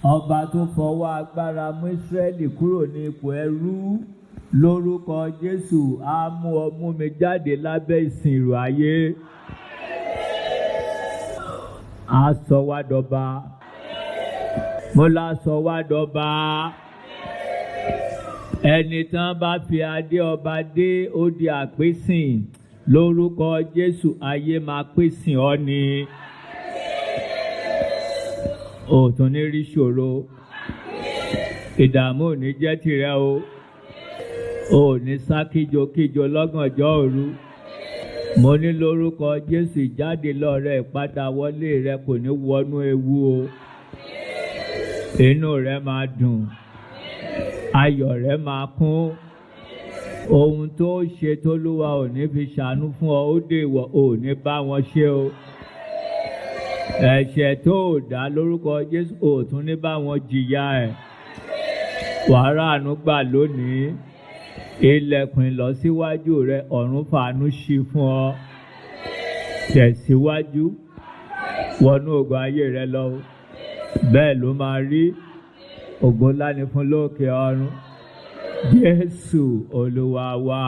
Ọba tó fọwọ́ agbára mú Ísírẹ́lì kúrò ní ipò ẹrú, lórúkọ Jésù á mú ọ mú mi jáde lábẹ́ ìsìnrú ayé. Á sọ wá dọba. Mo lá sọ wá dọba. Ẹni tán bá fi adé ọba dé ó di àpésìn, lórúkọ Jésù ayé máa pèsìn ọ ni. Ò tún ní rí ṣòro, ìdààmú ò ní jẹ́ tìrẹ o. Ò ní sá kíjokíjo lọ́gànjọ́ òru. Mo ní lórúkọ Jésù ìjáde lọ rẹ ìpadà wọlé rẹ kò ní wọnú ewu o. Inú rẹ máa dùn, ayọ̀ rẹ máa kún. Ohun tó ṣe t'Olúwa ò ní fi ṣàánú fún ọ ó dèwọ̀, ò ní bá wọn ṣe o. Ẹ̀ṣẹ̀ tó dá lórúkọ Jésù ò tún ní bá wọn jìyà ẹ̀. Wàá ráàánú gbà lónìí. Ilẹ̀kùn ìlọsíwájú rẹ ọ̀run fàánú ṣí fún ọ. Tẹ̀síwájú wọnú ògo ayé rẹ lọ. Bẹ́ẹ̀ ló máa rí. Ògo ńlá ni fún lókè ọ̀run. Jésù Olúwa wa.